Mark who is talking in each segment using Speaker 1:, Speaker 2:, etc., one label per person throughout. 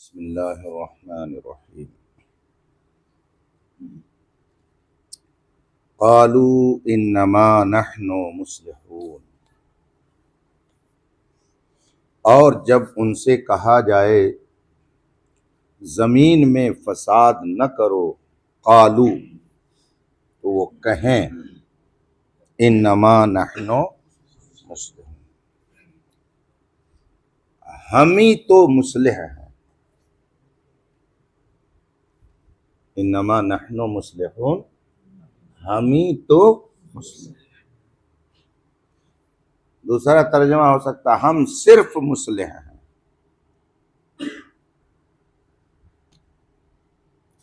Speaker 1: बिस्मिल्लाहिर्रहमानिर्रहीम। क़ालू इन्नमा नहनु मुस्लिहून। और जब उनसे कहा जाए ज़मीन में फसाद न करो, क़ालू तो वो कहें इन्नमा नहनु मुस्लिहून, हम ही तो मुस्लिह हैं। इन्नमा नहनु मुस्लिहून, हम ही तो मुस्लिह। दूसरा तर्जुमा हो सकता है हम सिर्फ मुस्लिह हैं।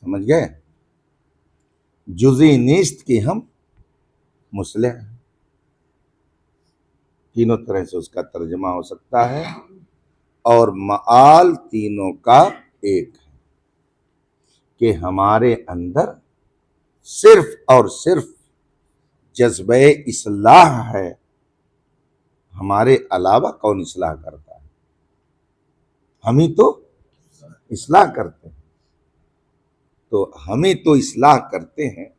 Speaker 1: समझ गए? जुज़ी नीस्त की हम मुस्लिह हैं। तीनों तरह से उसका तर्जुमा हो सकता है और मआल तीनों का एक है कि हमारे अंदर सिर्फ और सिर्फ जज्बे इस्लाह है। हमारे अलावा कौन इस्लाह करता है? हम ही तो इस्लाह करते हैं। तो हम ही तो इस्लाह करते हैं,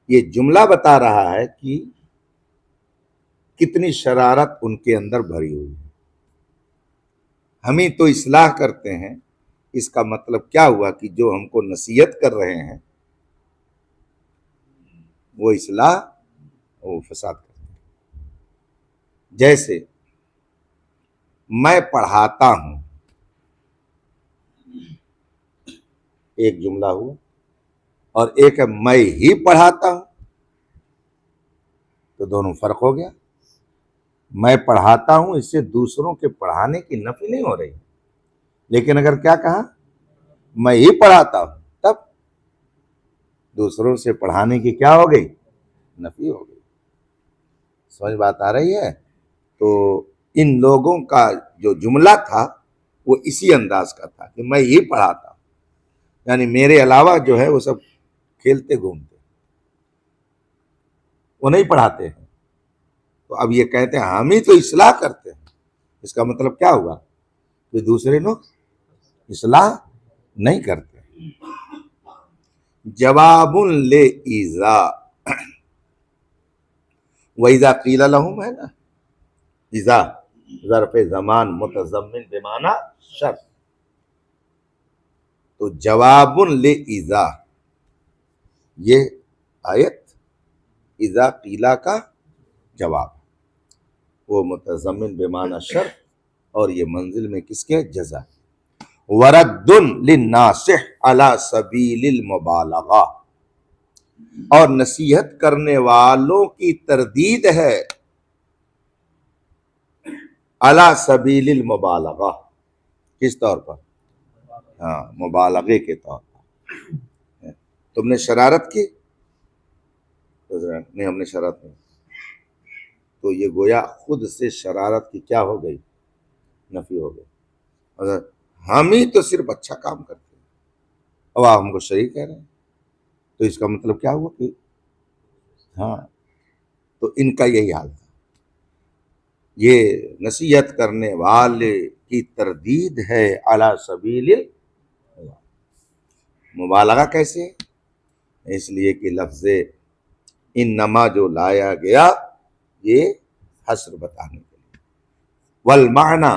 Speaker 1: ये जुमला बता रहा है कि कितनी शरारत उनके अंदर भरी हुई है। हम ही तो इस्लाह करते हैं, इसका मतलब क्या हुआ कि जो हमको नसीहत कर रहे हैं वो इस्लाह, वो फसाद करते हैं। जैसे मैं पढ़ाता हूं, एक जुमला हुआ, और एक है मैं ही पढ़ाता हूं, तो दोनों फर्क हो गया। मैं पढ़ाता हूं, इससे दूसरों के पढ़ाने की नफी नहीं हो रही। लेकिन अगर क्या कहा मैं ही पढ़ाता हूं, तब दूसरों से पढ़ाने की क्या हो गई? नफी हो गई। समझ बात आ रही है? तो इन लोगों का जो जुमला था वो इसी अंदाज का था कि मैं ही पढ़ाता हूं, यानी मेरे अलावा जो है वो सब खेलते घूमते, वो नहीं पढ़ाते हैं। तो अब ये कहते हैं हम ही तो इस्लाह करते हैं, इसका मतलब क्या हुआ कि दूसरे लोग इस्लाह नहीं करते। जवाबुन ले इज़ा, वइज़ा क़ील लहुम है ना, इज़ा ज़र्फ़े ज़मान मुतज़म्मिन बिमाना शर्त। तो जवाबुन ले इज़ा, ये आयत इज़ा क़ीला का जवाब, वो मुतज़म्मिन बिमाना शर्त, और ये मंजिल में किसके? जज़ा। वरद्दुन लिन्नासिह अला सबीलिल मुबालगा, और नसीहत करने वालों की तरदीद है अला सबीलिल मुबालगा, किस तौर पर? हाँ, मुबालगे के तौर पर। तुमने शरारत की? तो नहीं, हमने शरारत नहीं। तो ये गोया खुद से शरारत की क्या हो गई? नफी हो गई। अगर हम ही तो सिर्फ अच्छा काम करते हैं, अब आप हमको शरीक कह रहे हैं, तो इसका मतलब क्या हुआ कि हाँ, तो इनका यही हाल था। ये नसीहत करने वाले की तरदीद है अला सबीलिल मुबालगा। कैसे? इसलिए कि लफ्ज़े इन्नमा जो लाया गया ये हस्र बताने के लिए, वल माना,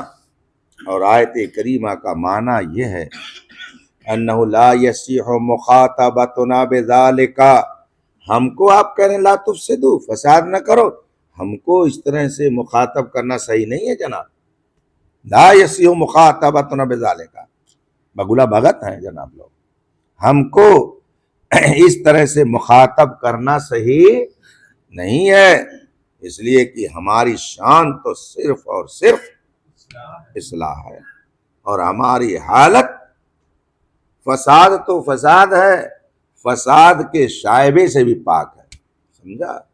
Speaker 1: और आयत करीमा का माना यह है अन्नहु ला यसीहु मुखातबतुना बिज़ालिका, हमको आप कह रहे हैं ला तुफसिदू, फसाद न करो, हमको इस तरह से मुखातब करना सही नहीं है जनाब। ला यसीहु मुखातबतुना बिज़ालिका, बगुला भगत हैं जनाब लोग, हमको इस तरह से मुखातब करना सही नहीं है, इसलिए कि हमारी शान तो सिर्फ और सिर्फ इस्लाह है, और हमारी हालत फसाद तो फसाद है, फसाद के शायबे से भी पाक है। समझा?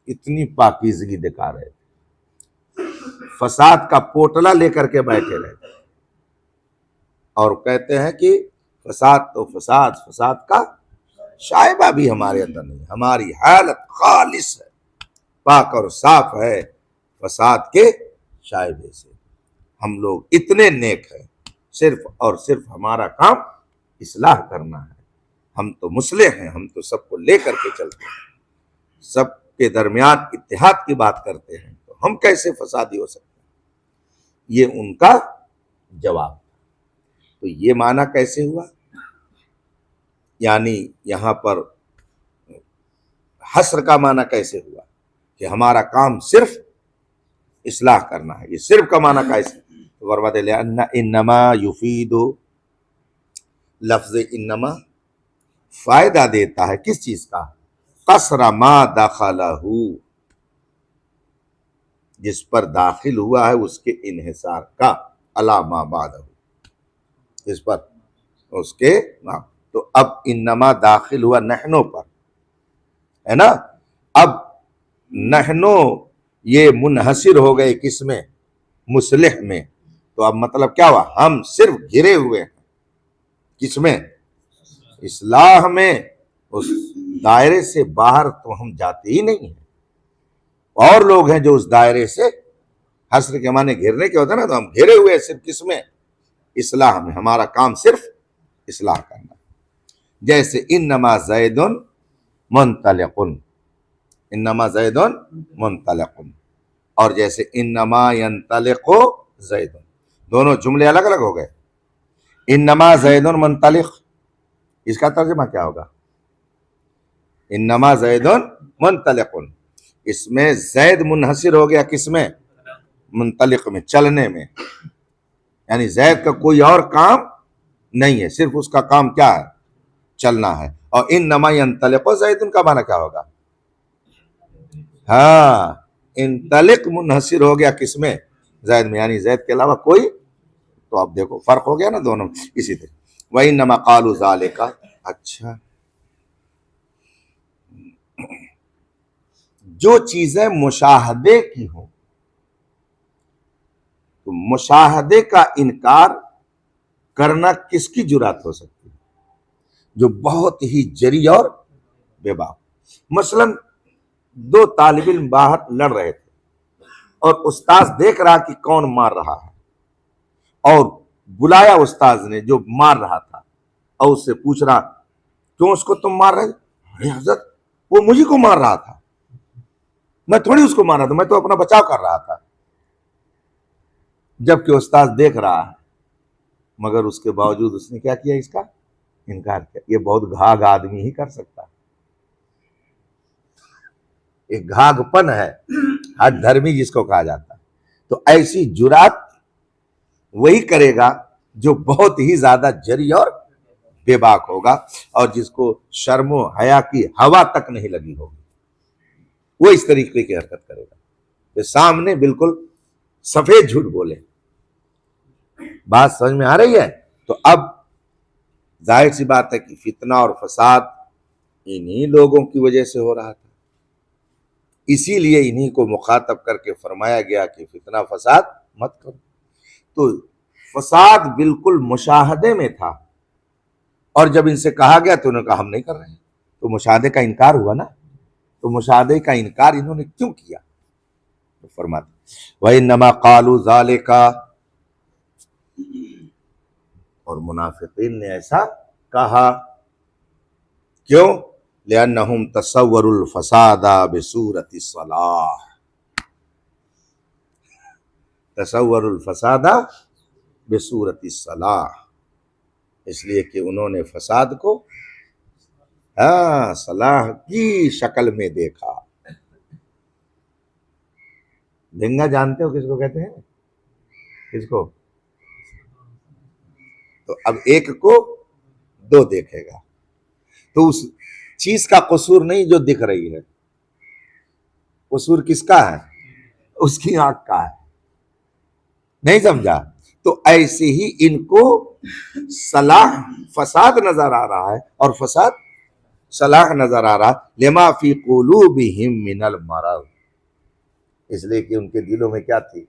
Speaker 1: इतनी पाकीज़गी दिखा रहे थे, फसाद का पोटला लेकर के बैठे रहते और कहते हैं कि फसाद तो फसाद, फसाद का शायबा भी हमारे अंदर नहीं। हमारी हालत खालिस है, पाक और साफ है फसाद के शायबे से। हम लोग इतने नेक हैं, सिर्फ और सिर्फ हमारा काम इस्लाह करना है। हम तो मुस्लिह हैं, हम तो सबको लेकर के चलते हैं, सबके दरमियान इत्तेहाद की बात करते हैं, तो हम कैसे फसादी हो सकते हैं? ये उनका जवाब। तो ये माना कैसे हुआ? यानी यहां पर हस्र का माना कैसे हुआ कि हमारा काम सिर्फ इस्लाह करना है। ये सिर्फ का माना कैसे? तो फरमाते हैं इन्नमा युफीदु, लफ्ज इन्नमा फायदा देता है किस चीज का? कसरा मा दखलहू, जिस पर दाखिल हुआ है उसके इन्हिसार का, अला मा बादहू, इस पर उसके नाम। तो अब इन्नमा दाखिल हुआ नहनो पर, है ना। अब नहनो ये मुनहसिर हो गए किसमें? मुस्लिह में। तो अब मतलब क्या हुआ? हम सिर्फ घिरे हुए हैं किसमें? इस्लाह में। उस दायरे से बाहर तो हम जाते ही नहीं हैं। और लोग हैं जो उस दायरे से, हस्र के माने घेरने के होता है ना, तो हम घेरे हुए हैं सिर्फ किसमें? इस्लाह में। हमारा काम सिर्फ इस्लाह करना। जैसे इन्नमा ज़ैदुन मुन्तलिकुन, इन्नमा ज़ैदुन मुन्तलिकुन, और जैसे इन्नमा यंतलिकु ज़ैदुन, दोनों जुमले अलग अलग हो गए। इन्नमा ज़ैदुन मुन्तलिक, इसका तर्जुमा क्या होगा? इन्नमा ज़ैदुन मुन्तलिकुन, इसमें ज़ैद मुनहसिर हो गया किसमें? मुन्तलिक में, चलने में। यानी ज़ैद का कोई और काम नहीं है, सिर्फ उसका काम क्या है? चलना है। और इन्नमा यंतलिकु ज़ैदुन का माना क्या होगा? हाँ, इंतलिक मुनहसिर हो गया किसमें? ज़ैद में, यानी ज़ैद के अलावा कोई। तो अब देखो फर्क हो गया ना दोनों। इसी तरह वही नमा कालू ज़ालिका। अच्छा, जो चीजें मुशाहदे की हो, तो मुशाहदे का इनकार करना किसकी जुरात हो सकती है? जो बहुत ही जरी और बेबाक। मसलन दो तालिब इल्म बाहर लड़ रहे थे और उस्ताद देख रहा कि कौन मार रहा है, और बुलाया उस्ताद ने जो मार रहा था, और उससे पूछ रहा क्यों उसको तुम मार रहे? अरे हजरत, वो मुझे को मार रहा था, मैं थोड़ी उसको मारा था, मैं तो अपना बचाव कर रहा था। जबकि उस्ताद देख रहा है, मगर उसके बावजूद उसने क्या किया? इसका इनकार किया। ये बहुत घाघ आदमी ही कर सकता है। एक घाघपन है, हद धर्मी जिसको कहा जाता है। तो ऐसी जुरात वही करेगा जो बहुत ही ज्यादा जरी और बेबाक होगा, और जिसको शर्मो हया की हवा तक नहीं लगी होगी, वो इस तरीके की हरकत करेगा। तो सामने बिल्कुल सफेद झूठ बोले। बात समझ में आ रही है? तो अब जाहिर सी बात है कि फितना और फसाद इन्हीं लोगों की वजह से हो रहा था। इसीलिए इन्हीं को मुखातब करके फरमाया गया कि फितना फसाद मत करो। तो फसाद बिल्कुल मुशाहदे में था, और जब इनसे कहा गया तो उन्होंने कहा हम नहीं कर रहे हैं। तो मुशाहदे का इनकार हुआ ना। तो मुशाहदे का इनकार इन्होंने क्यों किया? तो फरमाते वही नमा कालू ज़ालिका, और मुनाफिकीन ने ऐसा कहा। क्यों? लिअन्नहुम तसव्वरुल फसादा बिसूरति सलाह, तसव्वरुल फसादा बिसूरति सलाह, इसलिए कि उन्होंने फसाद को सलाह की शक्ल में देखा। धिंगा जानते हो किसको कहते हैं? किसको? तो अब एक को दो देखेगा, तो उस चीज का कसूर नहीं जो दिख रही है, कसूर किसका है? उसकी आंख का है। नहीं समझा? तो ऐसे ही इनको सलाह फसाद नजर आ रहा है, और फसाद सलाह नजर आ रहा है। लिमा फी कुलूबिहिम मिनल मरद, इसलिए कि उनके दिलों में क्या थी?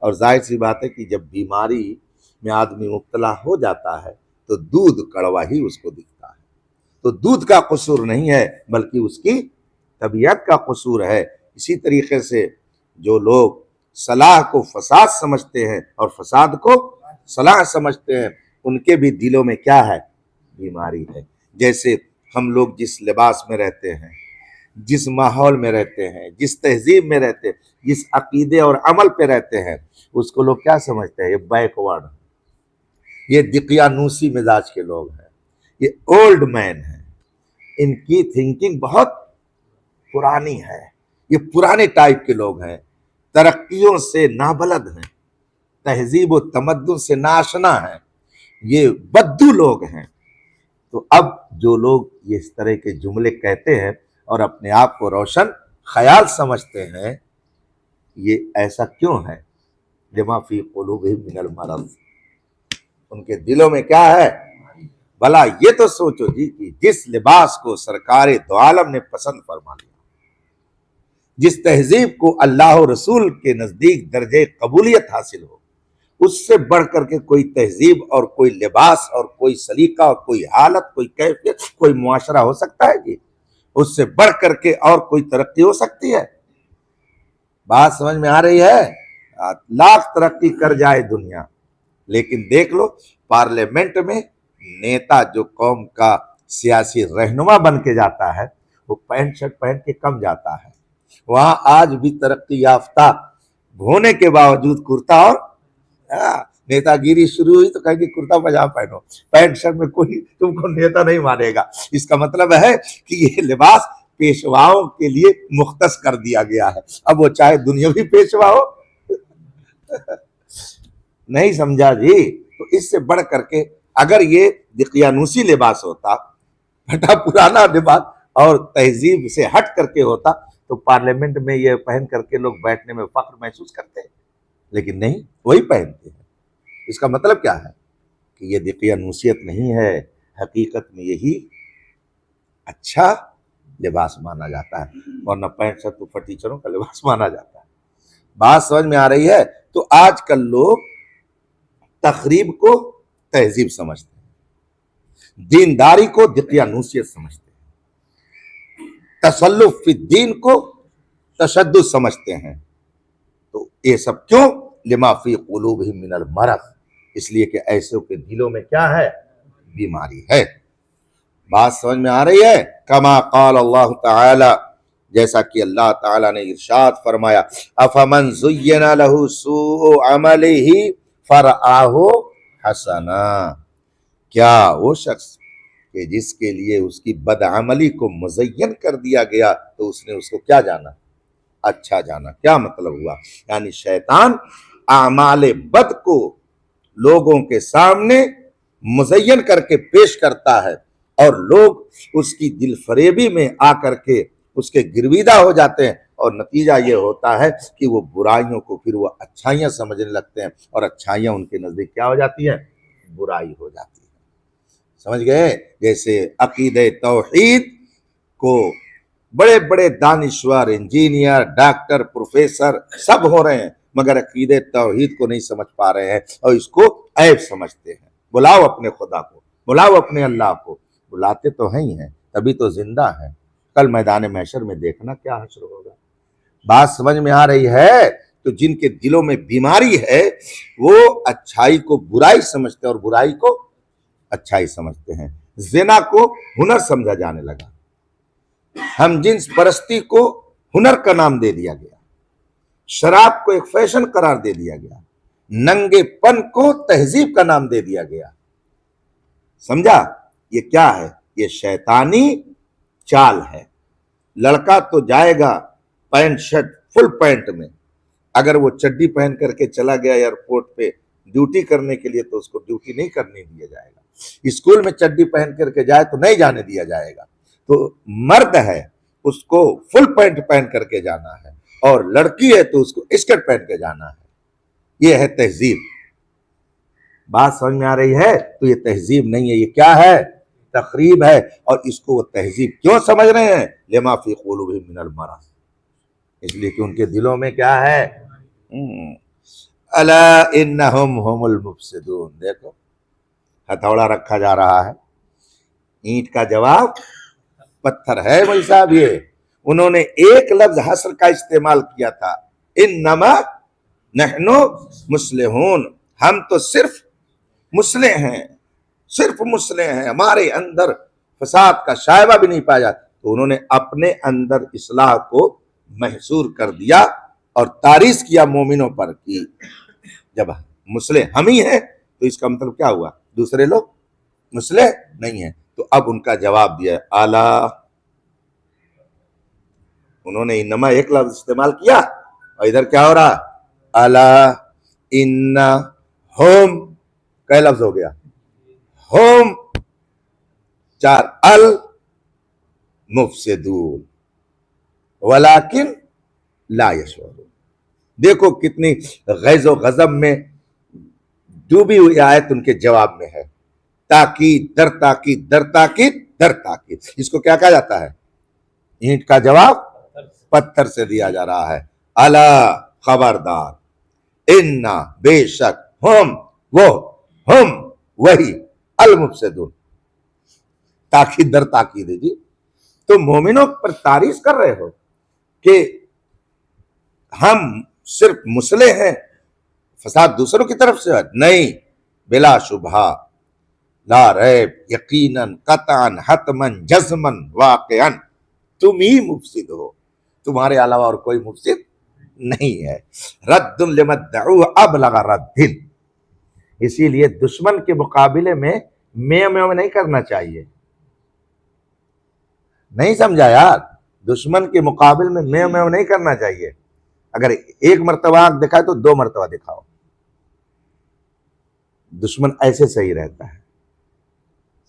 Speaker 1: और जाहिर सी बात है कि जब बीमारी में आदमी मुब्तला हो जाता है तो दूध कड़वा ही उसको दिखता है। तो दूध का कसूर नहीं है, बल्कि उसकी तबीयत का कसूर है। इसी तरीके से जो लोग सलाह को फसाद समझते हैं और फसाद को सलाह समझते हैं, उनके भी दिलों में क्या है? बीमारी है। जैसे हम लोग जिस लिबास में रहते हैं, जिस माहौल में रहते हैं, जिस तहजीब में रहते हैं, जिस अकीदे और अमल पे रहते हैं, उसको लोग क्या समझते हैं? ये बैकवर्ड, ये दिकियानूसी मिजाज के लोग हैं, ये ओल्ड मैन है, इनकी थिंकिंग बहुत पुरानी है, ये पुराने टाइप के लोग हैं, तरक्कियों से नाबलद हैं, तहजीब और तमद्दुन से नाशना है, ये बद्दू लोग हैं। तो अब जो लोग ये इस तरह के जुमले कहते हैं और अपने आप को रोशन ख्याल समझते हैं, ये ऐसा क्यों है? लिमा फी कुलूबिहिम मिनल मरज़, उनके दिलों में क्या है? भला ये तो सोचो जी कि जिस लिबास को सरकार दो आलम ने पसंद फरमा लिया, जिस तहजीब को अल्लाह और रसूल के नजदीक दर्जे कबूलियत हासिल हो, उससे बढ़ करके कोई तहजीब और कोई लिबास और कोई सलीका और कोई हालत, कोई कैफियत, कोई मुआशरा हो सकता है जी? उससे बढ़ करके और कोई तरक्की हो सकती है? बात समझ में आ रही है? लाख तरक्की कर जाए दुनिया, लेकिन देख लो पार्लियामेंट में नेता जो कौम का सियासी रहनुमा बन के जाता है, वो पैंट शर्ट पहन के कम जाता है। वहां आज भी तरक्की याफ्ता होने के बावजूद कुर्ता और नेतागिरी शुरू हुई तो कहेंगे कुर्ता पजामा पहनो, पैंट शर्ट में कोई तुमको नेता नहीं मानेगा। इसका मतलब है कि ये लिबास पेशवाओं के लिए मुख्तस कर दिया गया है। अब वो चाहे दुनियावी पेशवा हो नहीं समझा जी? तो इससे बढ़ करके अगर ये दिकियानूसी लिबास होता, फटा पुराना लिबास और तहजीब से हट करके होता, तो पार्लियामेंट में ये पहन करके लोग बैठने में फख्र महसूस करते हैं, लेकिन नहीं, वही पहनते हैं। इसका मतलब क्या है? कि ये दिकियानूसियत नहीं है, हकीकत में यही अच्छा लिबास माना जाता है, वरना पैंट शर्ट तो फटीचरों का लिबास माना जाता है। बात समझ में आ रही है? तो आजकल लोग तकरीब को तहजीब समझते हैं, दीनदारी को दिकियानूसियत समझते हैं, तसल्लुफ फी दीन को तशद्दुद समझते हैं। तो ये सब क्यों? लिमा फी कुलूबिहिम मिनल मरज़, इसलिए कि ऐसे के दिलों में क्या है? बीमारी है। बात समझ में आ रही है? कमा क़ाल अल्लाह ताला, जैसा कि अल्लाह ताला ने इरशाद फरमाया, अफमन ज़ुय्यिना लहू सूअ अमलिही फरआहु हसना, क्या वो शख्स कि जिसके लिए उसकी बदअमली को मुज़य्यन कर दिया गया तो उसने उसको क्या जाना? अच्छा जाना। क्या मतलब हुआ? यानी शैतान आमाले बद को लोगों के सामने मुज़य्यन करके पेश करता है और लोग उसकी दिलफरेबी में आकर के उसके गिरविदा हो जाते हैं, और नतीजा ये होता है कि वो बुराइयों को फिर वो अच्छाइयाँ समझने लगते हैं, और अच्छाइयाँ उनके नज़दीक क्या हो जाती हैं? बुराई हो जाती है। समझ गए? जैसे अकीदे तौहीद को बड़े बड़े दानिश्वर, इंजीनियर, डॉक्टर, प्रोफेसर सब हो रहे हैं, मगर अकीदे तौहीद को नहीं समझ पा रहे हैं और इसको ऐब समझते हैं। बुलाओ अपने खुदा को, बुलाओ अपने अल्लाह को, बुलाते तो हैं ही हैं, तभी तो जिंदा है। कल मैदान महशर में देखना क्या हश्र होगा। बात समझ में आ रही है? तो जिनके दिलों में बीमारी है वो अच्छाई को बुराई समझते हैं और बुराई को अच्छाई समझते हैं। ज़िना को हुनर समझा जाने लगा, हम जिन्स परस्ती को हुनर का नाम दे दिया गया, शराब को एक फैशन करार दे दिया गया, नंगेपन को तहजीब का नाम दे दिया गया। समझा? ये क्या है? ये शैतानी चाल है। लड़का तो जाएगा पैंट शर्ट फुल पैंट में, अगर वो चड्डी पहन करके चला गया एयरपोर्ट पे ड्यूटी करने के लिए तो उसको ड्यूटी नहीं करने दिया जाएगा। स्कूल में चड्डी पहन करके जाए तो नहीं जाने दिया जाएगा। तो मर्द है उसको फुल पैंट पहन करके जाना है, और लड़की है तो उसको स्कर्ट पहन के जाना है। यह है तहजीब। बात समझ में आ रही है? तो ये तहजीब नहीं है, ये क्या है? तकरीब है। और इसको वो तहजीब क्यों समझ रहे हैं? लिमा फी कुलूबिहिम मिनल मरज़, इसलिए कि उनके दिलों में क्या है? अला इन्नहुम हुमुल मुफसिदून। देखो हथौड़ा रखा जा रहा है, ईंट का जवाब पत्थर है। भाई साहब ये उन्होंने एक लफ्ज हस्र का इस्तेमाल किया था, इन्नमा नहनु मुस्लिहून, हम तो सिर्फ मुस्लिम हैं, सिर्फ मुस्लिम हैं, हमारे अंदर फसाद का शायबा भी नहीं पाया जाता, तो उन्होंने अपने अंदर इस्लाह को महसूर कर दिया और तारीफ किया मोमिनों पर कि जब मुस्लिम हम ही हैं तो इसका मतलब क्या हुआ, दूसरे लोग मुस्लिम नहीं है। तो अब उनका जवाब दिया आला, उन्होंने इन्नमा एक लफ्ज इस्तेमाल किया और इधर क्या हो रहा, अला इन्ना होम, कै लफ्ज हो गया, होम 4, अल मुफसिदून वलाकिन ला यशऊरून। देखो कितनी गैज़ो गज़ब में डूबी हुई आयत उनके जवाब में है। ताकीद दर ताकीद दर ताकीद दर ताकीद। इसको क्या कहा जाता है, ईंट का जवाब पत्थर से दिया जा रहा है। अला खबरदार, इन्ना बेशक, हम वो, हम वही, अल मुफसिदून, ताकीद दर ताकीद है जी। तो मोमिनों पर तारीफ कर रहे हो कि हम सिर्फ मुस्लिम हैं, फसाद दूसरों की तरफ से है? नहीं, बिला शुबहा, ला रैब, यकीनन, कतअन, हतमन, जज़मन, वाक़िअन तुम ही मुफसिद हो, तुम्हारे अलावा और कोई मुफसिद नहीं है। रद्दुन लिमद्दऊ अबलग रद्दिन। इसीलिए दुश्मन के मुकाबले में मैं नहीं करना चाहिए। नहीं समझा यार, दुश्मन के मुकाबले में मैं नहीं करना चाहिए। अगर एक मर्तबा आंख दिखाए तो 2 मर्तबा दिखाओ, दुश्मन ऐसे सही रहता है,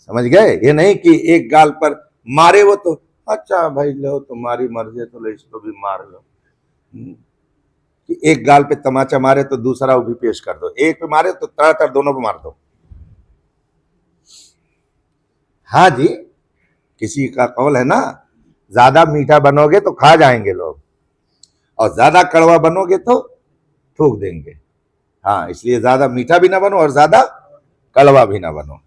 Speaker 1: समझ गए। ये नहीं कि एक गाल पर मारे वो तो अच्छा भाई लो तुम्हारी मर्जी तो लो इसको भी मार लो, कि एक गाल पे तमाचा मारे तो दूसरा वो भी पेश कर दो, एक पे मारे तो तड़ातड़ दोनों पे मार दो। हाँ जी, किसी का कौल है ना, ज्यादा मीठा बनोगे तो खा जाएंगे लोग और ज्यादा कड़वा बनोगे तो थूक देंगे। हाँ, इसलिए ज्यादा मीठा भी ना बनो और ज्यादा कड़वा भी ना बनो।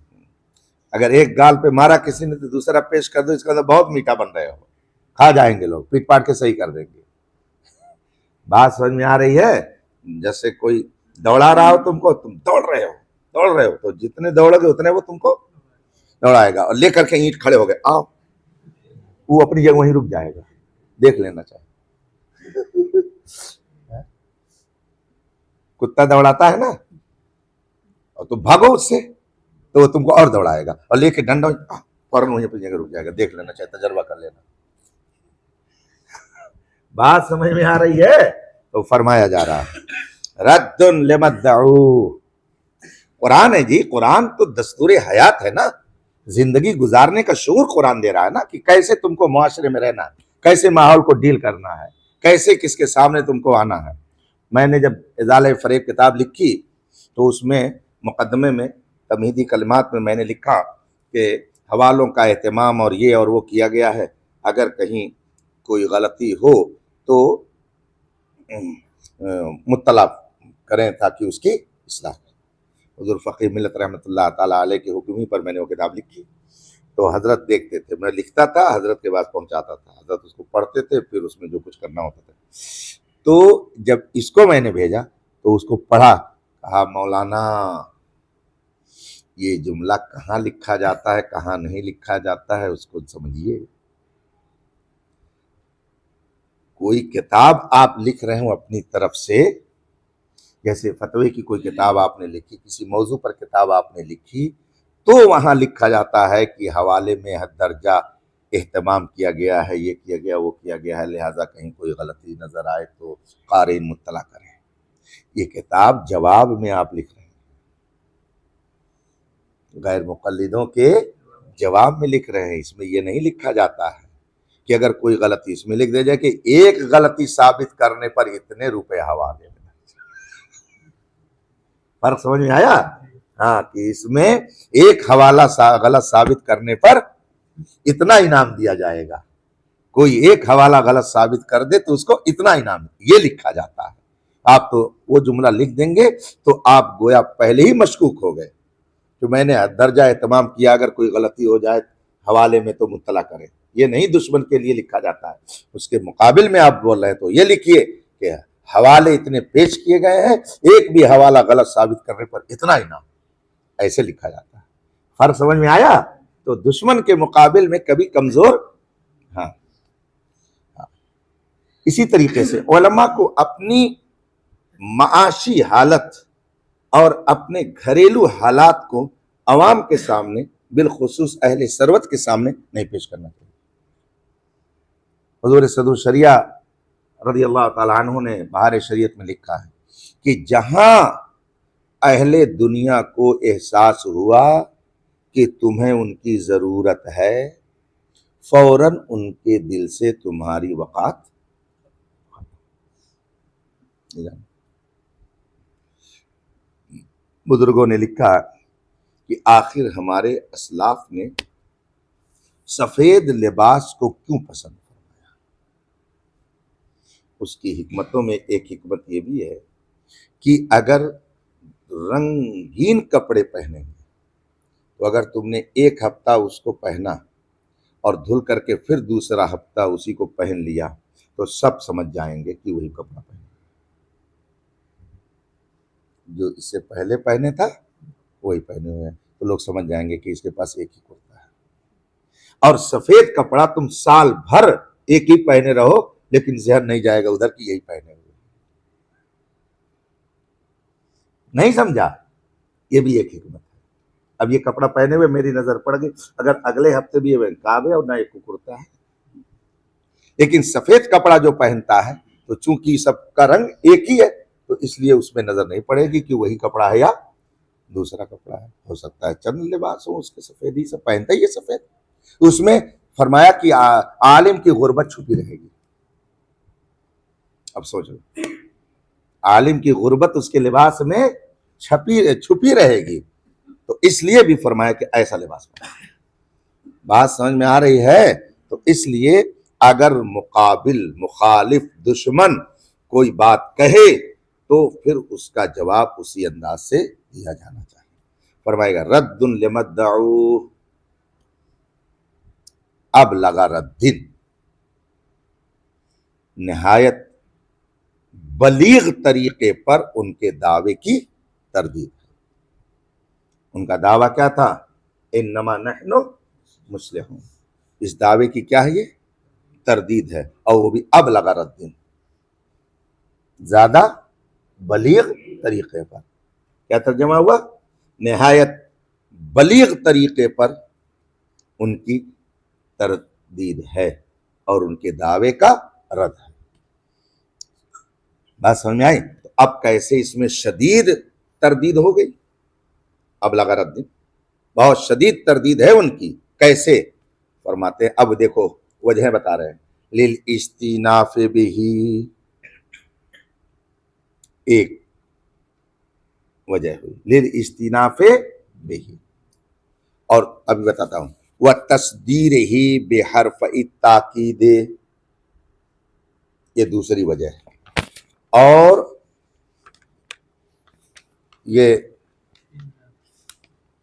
Speaker 1: अगर एक गाल पे मारा किसी ने तो दूसरा पेश कर दो, इसका तो बहुत मीठा बन रहे हो, खा जाएंगे लोग, पीट पाट के सही कर देंगे। बात समझ में आ रही है। जैसे कोई दौड़ा रहा हो तुमको, तुम दौड़ रहे हो तो जितने दौड़ोगे उतने वो तुमको दौड़ाएगा, और लेकर के ईंट खड़े हो गए आओ, वो अपनी जगह वहीं रुक जाएगा, देख लेना चाहिए। कुत्ता दौड़ाता है ना और तुम भागो उससे तो वो तुमको और दौड़ाएगा, और लेके डंडा फौरन वहीं अपनी जगह रुक जाएगा, देख लेना चाहिए, तजर्बा कर लेना। बात समझ में आ रही है। तो फरमाया जा रहा है रद्दुन लिमद्दऊ, कुरान है जी, कुरान तो दस्तूर हयात है ना, जिंदगी गुजारने का शऊर कुरान दे रहा है ना, कि कैसे तुमको मुआशरे में रहना है, कैसे माहौल को डील करना है, कैसे किसके सामने तुमको आना है। मैंने जब इज़ाले फ़रेब किताब लिखी तो उसमें मुकदमे में तमहीदी कलिमात में मैंने लिखा कि हवालों का एहतमाम और ये और वो किया गया है, अगर कहीं कोई गलती हो तो मुत्तला करें ताकि उसकी इस्लाह करें। हुज़ूर फ़क़ीह मिल्लत रहमतुल्लाह ताला अलैह के हुक्म ही पर मैंने वो किताब लिखी। तो हज़रत देखते थे, मैं लिखता था, हज़रत के पास पहुंचाता था, हज़रत उसको पढ़ते थे, फिर उसमें जो कुछ करना होता था। तो जब इसको मैंने भेजा तो उसको पढ़ा, कहा मौलाना ये जुमला कहाँ लिखा जाता है, कहाँ नहीं लिखा जाता है, उसको समझिए। कोई किताब आप लिख रहे हो अपनी तरफ से, जैसे फतवे की कोई किताब आपने लिखी, किसी मौजू पर किताब आपने लिखी, तो वहाँ लिखा जाता है कि हवाले में हद दर्जा एहतमाम किया गया है, ये किया गया, वो किया गया है, लिहाजा कहीं कोई गलती नज़र आए तो क़ारीन मुत्तला करें। ये किताब जवाब में आप लिख रहे हैं, गैर मुक़ल्लिदों के जवाब में लिख रहे हैं। इसमें ये नहीं लिखा जाता है कि अगर कोई गलती, इसमें लिख दिया जाए कि एक गलती साबित करने पर इतने रुपए हवाले में। फर्क समझ में आया? हाँ, कि इसमें एक हवाला गलत साबित करने पर इतना इनाम दिया जाएगा, कोई एक हवाला गलत साबित कर दे तो उसको इतना इनाम, ये लिखा जाता है। आप तो वो जुमला लिख देंगे तो आप गोया पहले ही मशकूक हो गए। तो मैंने दर्जा एहतमाम किया, अगर कोई गलती हो जाए हवाले में तो मुत्तला करें, ये नहीं दुश्मन के लिए लिखा जाता है। उसके मुकाबिल में आप बोल रहे हैं तो ये लिखिए कि हवाले इतने पेश किए गए हैं, एक भी हवाला गलत साबित करने पर इतना इनाम, ऐसे लिखा जाता है। फर्क समझ में आया? तो दुश्मन के मुकाबिल में कभी कमजोर। हाँ, हाँ। इसी तरीके से उलमा को अपनी माशी हालत और अपने घरेलू हालात को अवाम के सामने, बिलखुसूस अहले सरवत के सामने नहीं पेश करना चाहिए। हुजूर सदर शरिया रज़ी अल्लाह ताला अन्हु ने बहार शरीयत में लिखा है कि जहां अहले दुनिया को एहसास हुआ कि तुम्हें उनकी जरूरत है, फौरन उनके दिल से तुम्हारी वक़ात। बुजुर्गों ने लिखा कि आखिर हमारे असलाफ ने सफेद लिबास को क्यों पसंद फरमाया। उसकी हिकमतों में एक हिकमत यह भी है कि अगर रंगीन कपड़े पहनेंगे तो अगर तुमने एक हफ्ता उसको पहना और धुल करके फिर दूसरा हफ्ता उसी को पहन लिया तो सब समझ जाएंगे कि वही कपड़ा पहने। जो इससे पहले पहने था वही पहने हुए हैं, तो लोग समझ जाएंगे कि इसके पास एक ही कुर्ता है। और सफेद कपड़ा तुम साल भर एक ही पहने रहो, लेकिन जहन नहीं जाएगा उधर की यही पहने हुए। नहीं समझा? ये भी एक हिकमत है। अब ये कपड़ा पहने हुए मेरी नजर पड़ गई, अगर अगले हफ्ते भी ये काब है और ना एक कुर्ता है, लेकिन सफेद कपड़ा जो पहनता है तो चूंकि सबका रंग एक ही है तो इसलिए उसमें नजर नहीं पड़ेगी कि वही कपड़ा है या दूसरा कपड़ा है। हो सकता है चंद लिबास हो उसके सफेद ही, सब पहनता ही है सफेद। उसमें फरमाया कि आलिम की गुर्बत छुपी रहेगी। अब सोचो, आलिम की गुर्बत उसके लिबास में छुपी रहेगी, तो इसलिए भी फरमाया कि ऐसा लिबास पहनो। बात समझ में आ रही है? तो इसलिए अगर मुखालिफ दुश्मन कोई बात कहे तो फिर उसका जवाब उसी अंदाज से दिया जाना चाहिए। फरमाएगा रद्दुन लिमद्दऊ अब लगा रद्दिन, निहायत बलीग तरीके पर उनके दावे की तरदीद है। उनका दावा क्या था? इन्नमा नहनु मुस्लिहून। इस दावे की क्या है? ये तरदीद है, और वो भी अब लगा रद्दिन, ज्यादा बलीग तरीके पर। क्या तर्जमा हुआ? निहायत बलीग तरीके पर उनकी तरदीद है और उनके दावे का रद्द है। बात समझ में आई? तो अब कैसे इसमें शदीद तरदीद हो गई? अब लगा रद्द, बहुत शदीद तरदीद है उनकी। कैसे? फरमाते हैं, अब देखो वजह बता रहे हैं। लिल इस्तिनाफ बिही, एक वजह हुई लिल इस्तिनाफ बिही, और अभी बताता हूं, वह तस्दीर ही बेहरफ ताकीद, ये दूसरी वजह है। और ये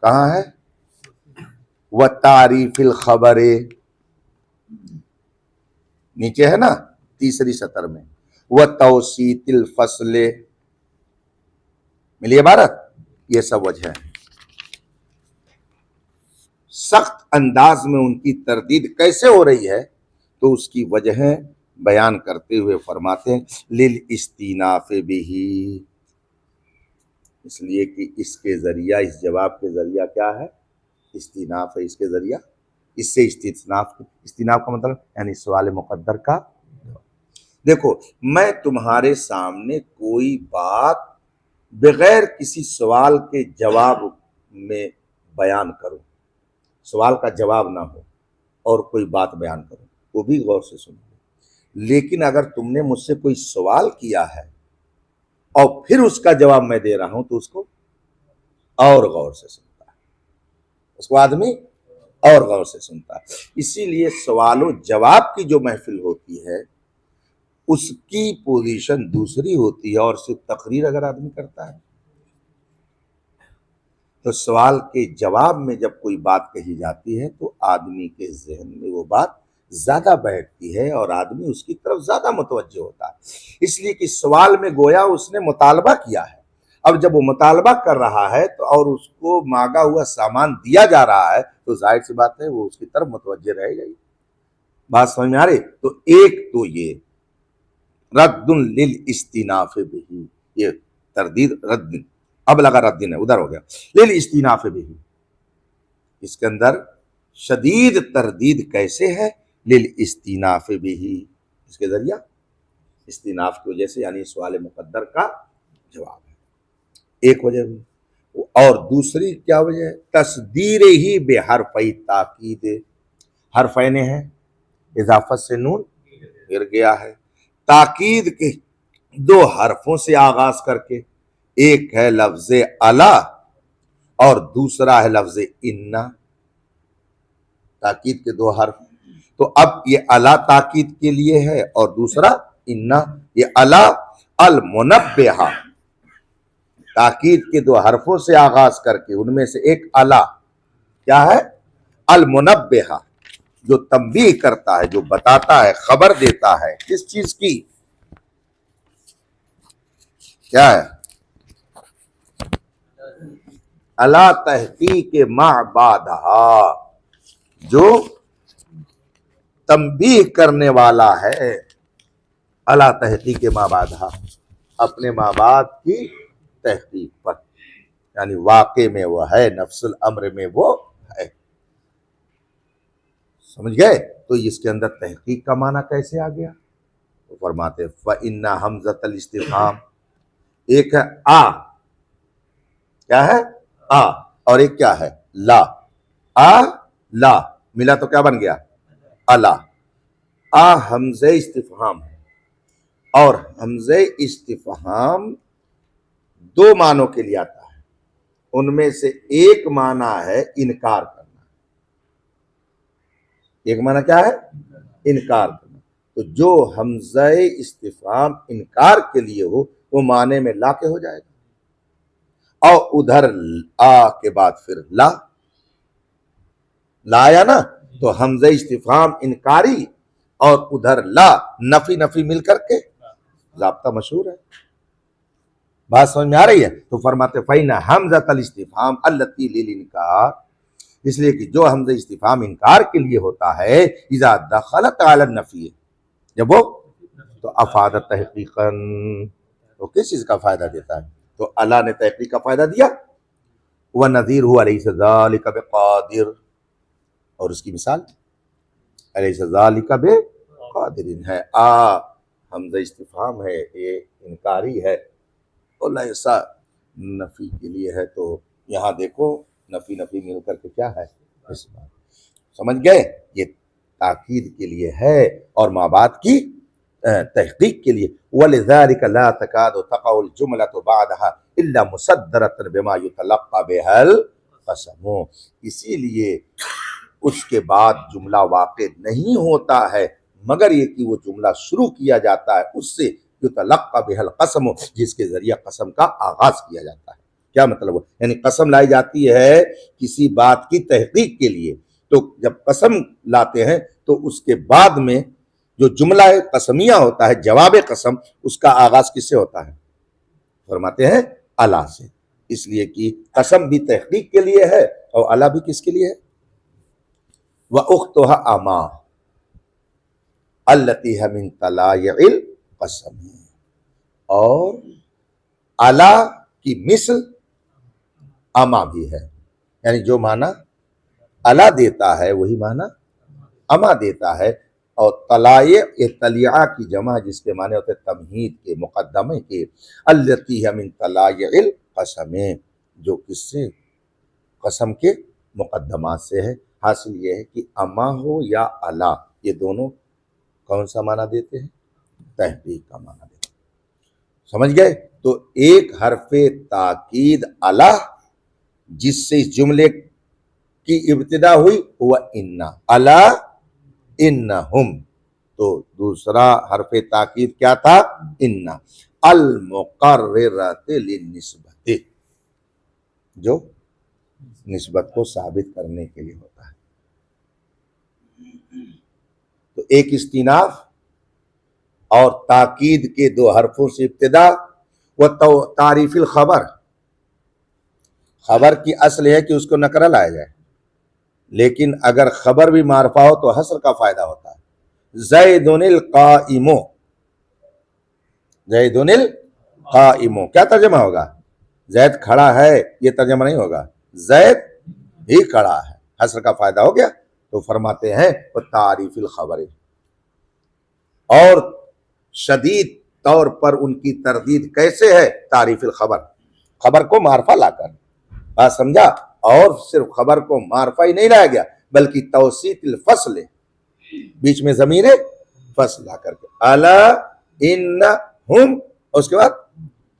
Speaker 1: कहां है? वह तारीफिल खबरे, नीचे है ना तीसरी सतर में। वह तौसीतिल फसले, मिली इबारत? ये सब वजह है। सख्त अंदाज में उनकी तरदीद कैसे हो रही है, तो उसकी वजह बयान करते हुए फरमाते हैं लिल इस्तिनाफ बिही, इसलिए कि इसके जरिया, इस जवाब के जरिया क्या है? इस्तिनाफ है इसके जरिया। इससे इस्तिनाफ का मतलब यानी सवाल मुकद्दर का। देखो, मैं तुम्हारे सामने कोई बात बगैर किसी सवाल के जवाब में बयान करूं, सवाल का जवाब ना हो और कोई बात बयान करूं, वो भी गौर से सुनो। लेकिन अगर तुमने मुझसे कोई सवाल किया है और फिर उसका जवाब मैं दे रहा हूं तो उसको और गौर से सुनता है, उसको आदमी और गौर से सुनता है। इसीलिए सवालों जवाब की जो महफिल होती है उसकी पोजीशन दूसरी होती है, और सिर्फ तकरीर अगर आदमी करता है तो सवाल के जवाब में जब कोई बात कही जाती है तो आदमी के जहन में वो बात ज्यादा बैठती है और आदमी उसकी तरफ ज्यादा मुतवज्जो होता है। इसलिए कि सवाल में गोया उसने मुतालबा किया है, अब जब वो मुतालबा कर रहा है तो और उसको मांगा हुआ सामान दिया जा रहा है तो जाहिर सी बात है वो उसकी तरफ मुतवज्जे रहेगा ही। बात समझ में आ रही? तो एक तो ये रद्दुन लिल इस्तिनाफ बिही, ये तरदीद रद्द, अब लगा रद्दीन है उधर हो गया, लिल इस्तिनाफ बिही, इसके अंदर शदीद तरदीद कैसे है, लिल इस्तिनाफ बिही, इसके जरिया इस्तिनाफ की वजह से, यानी सवाल मुकद्दर का जवाब है, एक वजह हुई। और दूसरी क्या वजह है, तस्दीर ही बेहरफई ताकीद, हरफैने हैं, इजाफत से नून गिर गया है, ताकीद के दो हरफों से आगाज करके, एक है लफ्ज अला और दूसरा है लफ्ज इन्ना, ताकीद के दो हर्फ। तो अब ये अला ताकीद के लिए है और दूसरा इन्ना, ये अला अल मुनब्बिहा, ताकीद के दो हरफों से आगाज करके, उनमें से एक अला क्या है, अल मुनब्बिहा, जो तंबीह करता है, जो बताता है, खबर देता है, किस चीज की, क्या है, अला तहकीक माबादहा, जो तंबीह करने वाला है, अला तहकीक माबादहा, अपने माँ बाप की तहकीक पर, यानी वाक़े में वो है, नफ्सुल अम्र में वो है, समझ गए? तो इसके अंदर तहकीक का माना कैसे आ गया? तो फरमाते फ़इन्ना हमज़तल इस्तिफ़हाम, एक है आ, क्या है, आ, और एक क्या है, ला, आ ला मिला तो क्या बन गया, अला। आ हमज़े इस्तिफ़हाम है और हमज़े इस्तिफ़हाम दो मानों के लिए आता है, उनमें से एक माना है इनकार करना, एक माना क्या है, इनकार करना। तो जो हमज़े इस्तिफ़हाम इनकार के लिए हो वो माने में ला के हो जाएगा, और उधर आ के बाद फिर ला लाया ना, तो हमज़े इस्तिफ़हाम इनकारी और उधर ला नफी नफी मिल करके ज़ाब्ता मशहूर है। बात समझ में आ रही है? तो फरमाते फ़इन्ना हमज़तल इस्तिफ़हाम अल्लती लिल इनकार, इसलिए कि जो हमज़े इस्तिफ़हाम इनकार के लिए होता है, इज़ा दखलत अला नफ़ी, जब वो तो अफादत तहक़ीक़न, तो किस चीज़ का फ़ायदा देता है? तो अल्लाह ने तहक़ीक़ का फ़ायदा दिया, व नज़ीरुहु अलैसा ज़ालिका बिक़ादिर, और उसकी मिसाल अलैसा ज़ालिका बिक़ादिरिन है, आ हमज़ा इस्तिफ़हाम है, ये इनकारी है, और ऐसा नफ़ी के लिए है, तो यहाँ देखो नफ़ी नफ़ी मिल करके क्या है, इस बात समझ गए, ये ताकीद के लिए है और माँ बात की तहक़ीक़ के लिए। वलिज़ालिका ला तकादु तक़अुल जुमलतु बअदहा इल्ला मुसद्दरतन बिमा युतलक़्क़ा बिहल क़सम, इसीलिए उसके बाद जुमला वाक़े नहीं होता है मगर ये कि वो जुमला शुरू किया जाता है उससे युतलक़्क़ा बिहल क़सम, जिसके जरिए कसम का आगाज किया जाता है। क्या मतलब है? यानी कसम लाई जाती है किसी बात की तहक़ीक़ के लिए, तो जब कसम लाते हैं तो उसके बाद में जो जुमला कसमिया होता है, जवाब कसम, उसका आगाज किससे होता है? फरमाते हैं अला से, इसलिए कि कसम भी तहक़ीक़ के लिए है और अला भी किसके लिए है? व उख्तुहा अमा अल्लती है मिन तलाइल कसम, और अला की मिसल अमा भी है, यानी जो माना अला देता है वही माना अमा देता है। और तलाए ये तलिया की जमा जिसके माने होते तमहीद के, मुकद्दमे के, अल्लती है मिन तलाइल कसम, जो किससे, कसम के मुकद्दमात से है। हासिल ये है कि अमा हो या अला, ये दोनों कौन सा माना देते हैं? तहक़ीक़ का माना देते हैं, समझ गए? तो एक हरफे ताकीद अला जिससे इस जुमले की इब्तिदा हुई वह इन्ना, अला इन्नहुम, तो दूसरा हरफे ताकीद क्या था? इन्ना, अल मुक़र्रिरत लिन्निस्बति, जो निस्बत को साबित करने के लिए होता है। तो एक इस्तिनाफ और ताकीद के दो हरफों से इब्तिदा, वह तो तारीफिल खबर, खबर की असल है कि उसको नकरा लाया जाए, लेकिन अगर खबर भी मारफा हो तो हसर का फायदा होता है। ज़ैदुनिल काइमो, ज़ैदुनिल काइमो क्या तर्जमा होगा? जैद खड़ा है, ये तर्जमा नहीं होगा, जैद ही खड़ा है, हसर का फायदा हो गया। तो फरमाते हैं वो तारीफिल खबर, और शदीद तौर पर उनकी तरदीद कैसे है? तारीफिल खबर, खबर को मारफा लाकर, बात समझा? और सिर्फ खबर को मारफा ही नहीं लाया गया बल्कि तौसीतिल फसल, बीच में ज़मीरे फसल ला करके, अला इन्नहुम, उसके बाद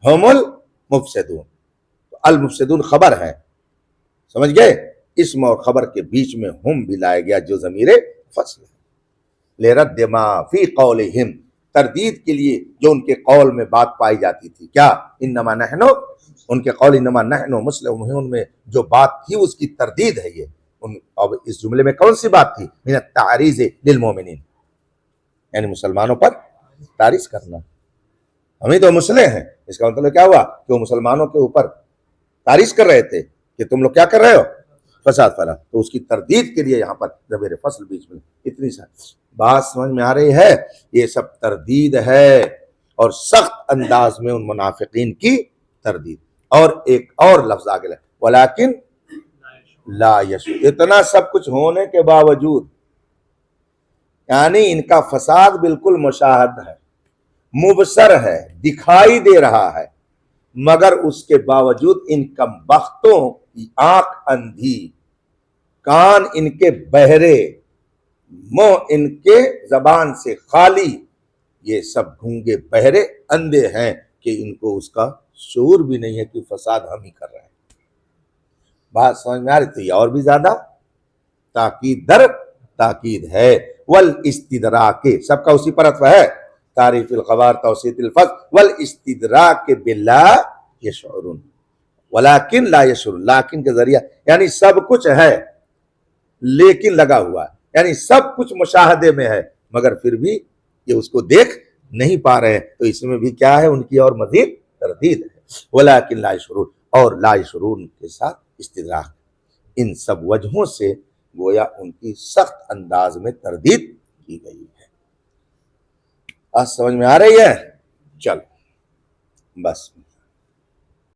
Speaker 1: हुमुल मुफसिदून, अल मुफसिदून खबर है, समझ गए? इस्म और खबर के बीच में हुम भी लाया गया जो ज़मीरे फसल है। लिरद्द मा फी कौलिहिम, तरदीद के लिए जो उनके कौल में बात पाई जाती थी, क्या? इन्नमा नहनु, उनके कौल इन्नमा नहनु मुस्लिमून में जो बात थी उसकी तरदीद है ये। अब इस जुमले में कौन सी बात थी? मिन तारीज़ लिल मोमिनीन, यानी मुसलमानों पर तारीज़ करना। हम ही तो मुसले हैं, इसका मतलब क्या हुआ कि वो मुसलमानों के ऊपर तारीज़ कर रहे थे कि तुम लोग क्या कर रहे हो, फसाद फैला, तो उसकी तरदीद के लिए यहाँ पर ज़मीर फसल बीच में। इतनी सारी बात समझ में आ रही है? ये सब तरदीद है, और सख्त अंदाज में उन मुनाफिकीन की तरदीद। और एक और लफ्ज आगे, वलाकिन ला यशू, इतना सब कुछ होने के बावजूद, यानी इनका फसाद बिल्कुल मुशाहद है, मुबसर है, दिखाई दे रहा है, मगर उसके बावजूद इन कमबख्तों की आंख अंधी, कान इनके बहरे, मुंह इनके जबान से खाली, ये सब गूंगे बहरे अंधे हैं कि इनको उसका शऊर भी नहीं है कि फसाद हम ही कर रहे हैं। बात समझ में आ रही? तो ये और भी ज्यादा ताकीद दर ताकीद है। वल इस्तिदराके, सबका उसी पर अत्व है, तारीफिल खबर तौसीतिल फज़्ल वल इस्तिदराके बिल्ला यशउरून, वलाकिन ला यशउरून, लाकिन के जरिया, यानी सब कुछ है लेकिन लगा हुआ है, यानी सब कुछ मुशाहदे में है मगर फिर भी ये उसको देख नहीं पा रहे हैं। तो इसमें भी क्या है? उनकी और मजीद तरदीद है। वलाकिन ला यशउरून, और ला यशउरून के साथ इस्तिदराक, इन सब वजहों से गोया उनकी सख्त अंदाज में तरदीद की गई है। आज समझ में आ रही है? चल बस।